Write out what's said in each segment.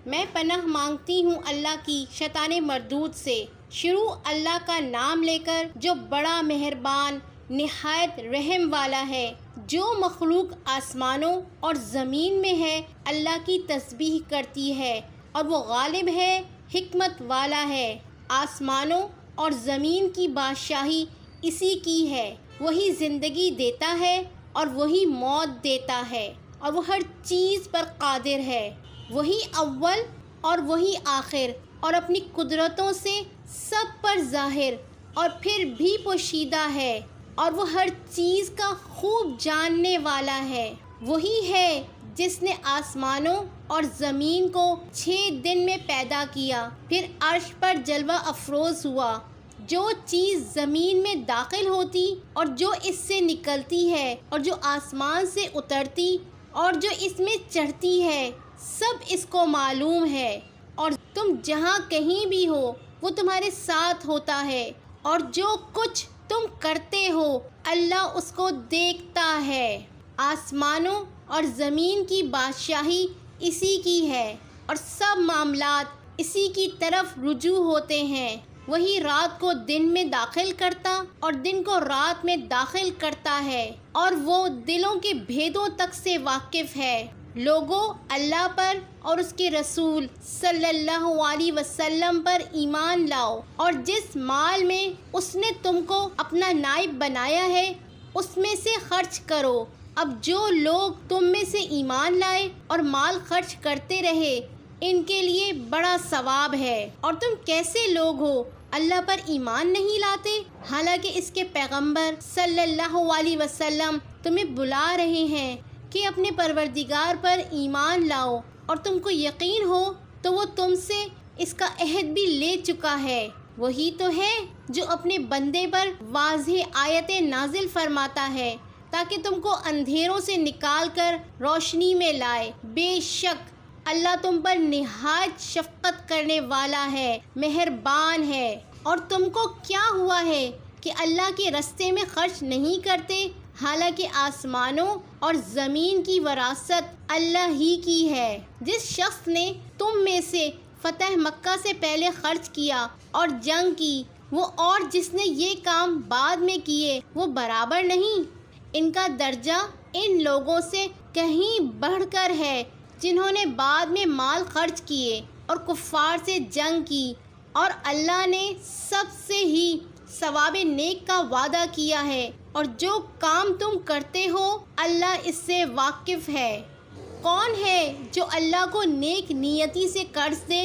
میں پناہ مانگتی ہوں اللہ کی شیطان مردود سے۔ شروع اللہ کا نام لے کر جو بڑا مہربان نہایت رحم والا ہے۔ جو مخلوق آسمانوں اور زمین میں ہے اللہ کی تسبیح کرتی ہے، اور وہ غالب ہے، حکمت والا ہے۔ آسمانوں اور زمین کی بادشاہی اسی کی ہے۔ وہی زندگی دیتا ہے اور وہی موت دیتا ہے، اور وہ ہر چیز پر قادر ہے۔ وہی اول اور وہی آخر، اور اپنی قدرتوں سے سب پر ظاہر اور پھر بھی پوشیدہ ہے، اور وہ ہر چیز کا خوب جاننے والا ہے۔ وہی ہے جس نے آسمانوں اور زمین کو 6 دن میں پیدا کیا، پھر عرش پر جلوہ افروز ہوا۔ جو چیز زمین میں داخل ہوتی اور جو اس سے نکلتی ہے، اور جو آسمان سے اترتی اور جو اس میں چڑھتی ہے، سب اس کو معلوم ہے۔ اور تم جہاں کہیں بھی ہو وہ تمہارے ساتھ ہوتا ہے، اور جو کچھ تم کرتے ہو اللہ اس کو دیکھتا ہے۔ آسمانوں اور زمین کی بادشاہی اسی کی ہے، اور سب معاملات اسی کی طرف رجوع ہوتے ہیں۔ وہی رات کو دن میں داخل کرتا اور دن کو رات میں داخل کرتا ہے، اور وہ دلوں کے بھیدوں تک سے واقف ہے۔ لوگوں، اللہ پر اور اس کے رسول صلی اللہ علیہ وسلم پر ایمان لاؤ، اور جس مال میں اس نے تم کو اپنا نائب بنایا ہے اس میں سے خرچ کرو۔ اب جو لوگ تم میں سے ایمان لائے اور مال خرچ کرتے رہے ان کے لیے بڑا ثواب ہے۔ اور تم کیسے لوگ ہو اللہ پر ایمان نہیں لاتے، حالانکہ اس کے پیغمبر صلی اللہ علیہ وسلم تمہیں بلا رہے ہیں کہ اپنے پروردگار پر ایمان لاؤ، اور تم کو یقین ہو تو وہ تم سے اس کا عہد بھی لے چکا ہے۔ وہی تو ہے جو اپنے بندے پر واضح آیتیں نازل فرماتا ہے تاکہ تم کو اندھیروں سے نکال کر روشنی میں لائے۔ بے شک اللہ تم پر نہایت شفقت کرنے والا ہے، مہربان ہے۔ اور تم کو کیا ہوا ہے کہ اللہ کے رستے میں خرچ نہیں کرتے، حالانکہ آسمانوں اور زمین کی وراثت اللہ ہی کی ہے۔ جس شخص نے تم میں سے فتح مکہ سے پہلے خرچ کیا اور جنگ کی، وہ اور جس نے یہ کام بعد میں کیے، وہ برابر نہیں۔ ان کا درجہ ان لوگوں سے کہیں بڑھ کر ہے جنہوں نے بعد میں مال خرچ کیے اور کفار سے جنگ کی، اور اللہ نے سب سے ہی ثواب نیک کا وعدہ کیا ہے، اور جو کام تم کرتے ہو اللہ اس سے واقف ہے۔ کون ہے جو اللہ کو نیک نیتی سے قرض دے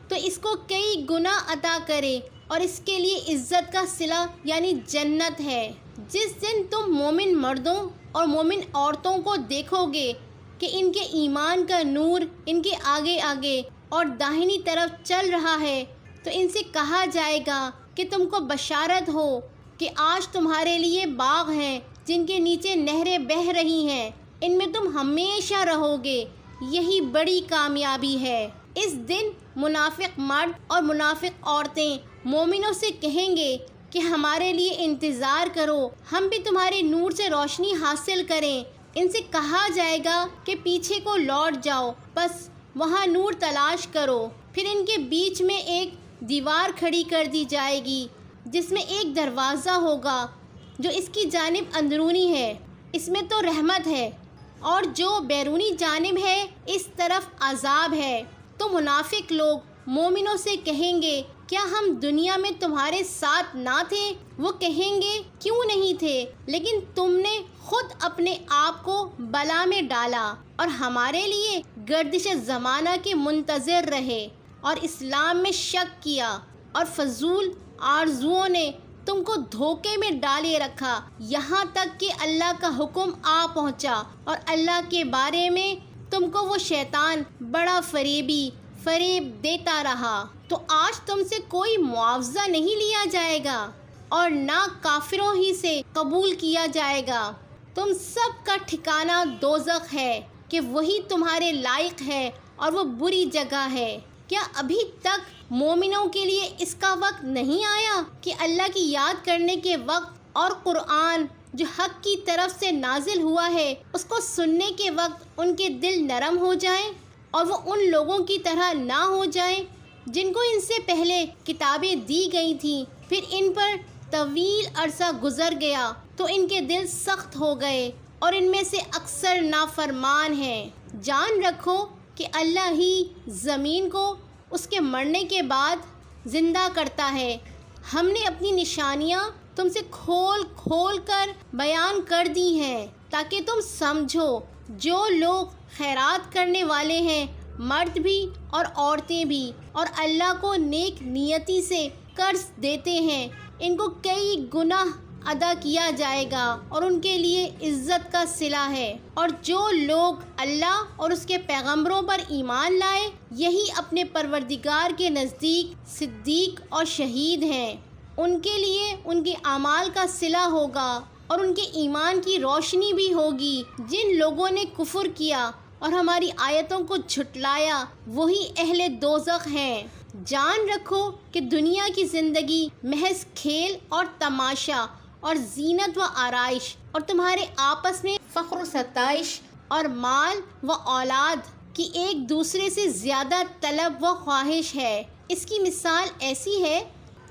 تو اس کو کئی گنا عطا کرے، اور اس کے لیے عزت کا صلہ یعنی جنت ہے۔ جس دن تم مومن مردوں اور مومن عورتوں کو دیکھو گے کہ ان کے ایمان کا نور ان کے آگے آگے اور داہنی طرف چل رہا ہے، تو ان سے کہا جائے گا کہ تم کو بشارت ہو کہ آج تمہارے لیے باغ ہیں جن کے نیچے نہریں بہہ رہی ہیں، ان میں تم ہمیشہ رہو گے، یہی بڑی کامیابی ہے۔ اس دن منافق مرد اور منافق عورتیں مومنوں سے کہیں گے کہ ہمارے لیے انتظار کرو، ہم بھی تمہارے نور سے روشنی حاصل کریں۔ ان سے کہا جائے گا کہ پیچھے کو لوٹ جاؤ، بس وہاں نور تلاش کرو۔ پھر ان کے بیچ میں ایک دیوار کھڑی کر دی جائے گی جس میں ایک دروازہ ہوگا جو اس کی جانب اندرونی ہے، اس میں تو رحمت ہے، اور جو بیرونی جانب ہے اس طرف عذاب ہے۔ تو منافق لوگ مومنوں سے کہیں گے کیا ہم دنیا میں تمہارے ساتھ نہ تھے؟ وہ کہیں گے کیوں نہیں تھے، لیکن تم نے خود اپنے آپ کو بلا میں ڈالا اور ہمارے لیے گردش زمانہ کے منتظر رہے، اور اسلام میں شک کیا، اور فضول آرزوؤں نے تم کو دھوکے میں ڈالے رکھا، یہاں تک کہ اللہ کا حکم آ پہنچا، اور اللہ کے بارے میں تم کو وہ شیطان بڑا فریب دیتا رہا۔ تو آج تم سے کوئی معاوضہ نہیں لیا جائے گا، اور نہ کافروں ہی سے قبول کیا جائے گا۔ تم سب کا ٹھکانہ دوزخ ہے کہ وہی تمہارے لائق ہے، اور وہ بری جگہ ہے۔ کیا ابھی تک مومنوں کے لیے اس کا وقت نہیں آیا کہ اللہ کی یاد کرنے کے وقت اور قرآن جو حق کی طرف سے نازل ہوا ہے اس کو سننے کے وقت ان کے دل نرم ہو جائیں؟ اور وہ ان لوگوں کی طرح نہ ہو جائیں جن کو ان سے پہلے کتابیں دی گئی تھیں، پھر ان پر طویل عرصہ گزر گیا تو ان کے دل سخت ہو گئے اور ان میں سے اکثر نافرمان ہیں۔ جان رکھو کہ اللہ ہی زمین کو اس کے مرنے کے بعد زندہ کرتا ہے۔ ہم نے اپنی نشانیاں تم سے کھول کھول کر بیان کر دی ہیں تاکہ تم سمجھو۔ جو لوگ خیرات کرنے والے ہیں، مرد بھی اور عورتیں بھی، اور اللہ کو نیک نیتی سے قرض دیتے ہیں، ان کو کئی گنا ادا کیا جائے گا اور ان کے لیے عزت کا صلہ ہے۔ اور جو لوگ اللہ اور اس کے پیغمبروں پر ایمان لائے، یہی اپنے پروردگار کے نزدیک صدیق اور شہید ہیں۔ ان کے لیے ان کے اعمال کا صلہ ہوگا اور ان کے ایمان کی روشنی بھی ہوگی۔ جن لوگوں نے کفر کیا اور ہماری آیتوں کو جھٹلایا، وہی اہل دوزخ ہیں۔ جان رکھو کہ دنیا کی زندگی محض کھیل اور تماشا اور زینت و آرائش اور تمہارے آپس میں فخر و ستائش اور مال و اولاد کی ایک دوسرے سے زیادہ طلب و خواہش ہے۔ اس کی مثال ایسی ہے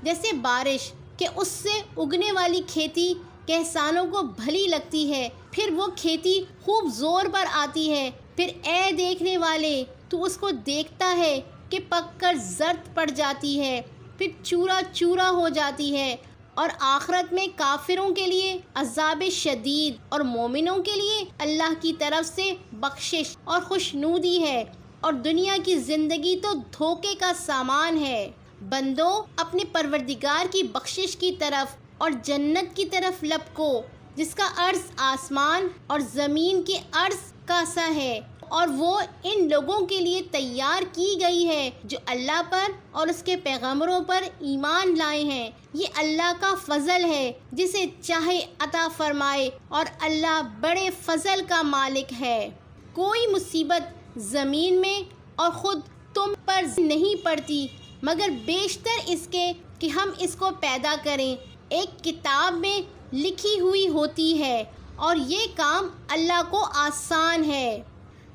جیسے بارش کہ اس سے اگنے والی کھیتی کسانوں کو بھلی لگتی ہے، پھر وہ کھیتی خوب زور پر آتی ہے، پھر اے دیکھنے والے تو اس کو دیکھتا ہے کہ پک کر زرد پڑ جاتی ہے، پھر چورا چورا ہو جاتی ہے، اور آخرت میں کافروں کے لیے عذاب شدید اور مومنوں کے لیے اللہ کی طرف سے بخشش اور خوشنودی ہے۔ اور دنیا کی زندگی تو دھوکے کا سامان ہے۔ بندو، اپنے پروردگار کی بخشش کی طرف اور جنت کی طرف لپکو، جس کا عرض آسمان اور زمین کے عرض کا سا ہے، اور وہ ان لوگوں کے لیے تیار کی گئی ہے جو اللہ پر اور اس کے پیغمبروں پر ایمان لائے ہیں۔ یہ اللہ کا فضل ہے، جسے چاہے عطا فرمائے، اور اللہ بڑے فضل کا مالک ہے۔ کوئی مصیبت زمین میں اور خود تم پر نہیں پڑتی مگر بیشتر اس کے کہ ہم اس کو پیدا کریں، ایک کتاب میں لکھی ہوئی ہوتی ہے، اور یہ کام اللہ کو آسان ہے،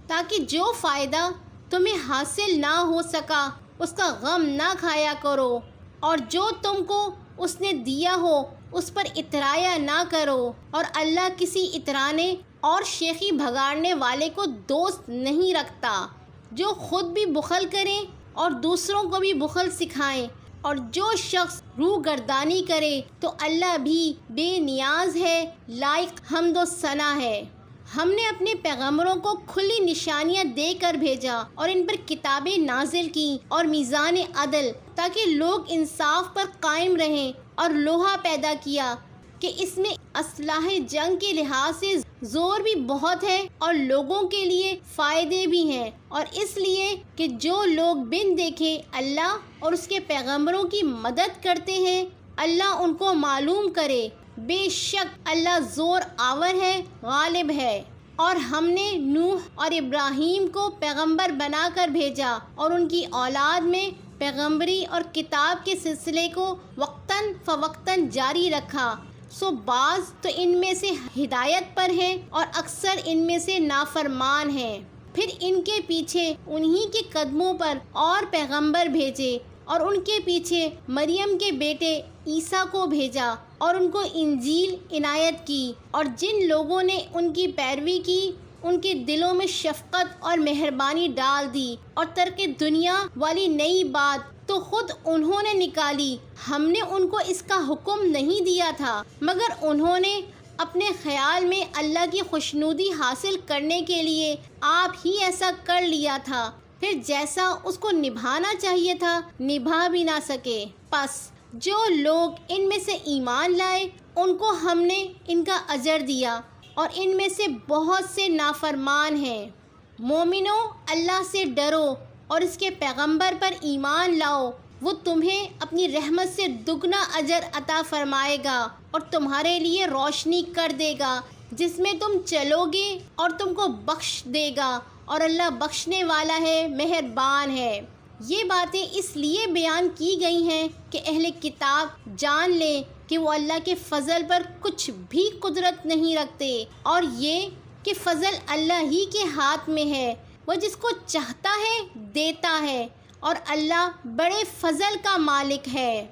تاکہ جو فائدہ تمہیں حاصل نہ ہو سکا اس کا غم نہ کھایا کرو، اور جو تم کو اس نے دیا ہو اس پر اترایا نہ کرو۔ اور اللہ کسی اترانے اور شیخی بھگاڑنے والے کو دوست نہیں رکھتا، جو خود بھی بخل کریں اور دوسروں کو بھی بخل سکھائیں۔ اور جو شخص روح گردانی کرے تو اللہ بھی بے نیاز ہے، لائق حمد و ثنا ہے۔ ہم نے اپنے پیغمبروں کو کھلی نشانیاں دے کر بھیجا اور ان پر کتابیں نازل کی اور میزان عدل، تاکہ لوگ انصاف پر قائم رہیں، اور لوہا پیدا کیا کہ اس میں اسلحہ جنگ کے لحاظ سے زور بھی بہت ہے اور لوگوں کے لیے فائدے بھی ہیں، اور اس لیے کہ جو لوگ بن دیکھے اللہ اور اس کے پیغمبروں کی مدد کرتے ہیں، اللہ ان کو معلوم کرے۔ بے شک اللہ زور آور ہے، غالب ہے۔ اور ہم نے نوح اور ابراہیم کو پیغمبر بنا کر بھیجا اور ان کی اولاد میں پیغمبری اور کتاب کے سلسلے کو وقتاً فوقتاً جاری رکھا، سو بعض تو ان میں سے ہدایت پر ہیں اور اکثر ان میں سے نافرمان ہیں۔ پھر ان کے پیچھے انہی کے قدموں پر اور پیغمبر بھیجے، اور ان کے پیچھے مریم کے بیٹے عیسیٰ کو بھیجا اور ان کو انجیل عنایت کی، اور جن لوگوں نے ان کی پیروی کی ان کے دلوں میں شفقت اور مہربانی ڈال دی، اور ترک دنیا والی نئی بات تو خود انہوں نے نکالی۔ ہم نے ان کو اس کا حکم نہیں دیا تھا، مگر انہوں نے اپنے خیال میں اللہ کی خوشنودی حاصل کرنے کے لیے آپ ہی ایسا کر لیا تھا، پھر جیسا اس کو نبھانا چاہیے تھا نبھا بھی نہ سکے۔ پس جو لوگ ان میں سے ایمان لائے ان کو ہم نے ان کا اجر دیا، اور ان میں سے بہت سے نافرمان ہیں۔ مومنوں، اللہ سے ڈرو اور اس کے پیغمبر پر ایمان لاؤ، وہ تمہیں اپنی رحمت سے دگنا اجر عطا فرمائے گا اور تمہارے لیے روشنی کر دے گا جس میں تم چلو گے، اور تم کو بخش دے گا، اور اللہ بخشنے والا ہے، مہربان ہے۔ یہ باتیں اس لیے بیان کی گئی ہیں کہ اہل کتاب جان لیں کہ وہ اللہ کے فضل پر کچھ بھی قدرت نہیں رکھتے، اور یہ کہ فضل اللہ ہی کے ہاتھ میں ہے۔ وہ جس کو چاہتا ہے دیتا ہے اور اللہ بڑے فضل کا مالک ہے۔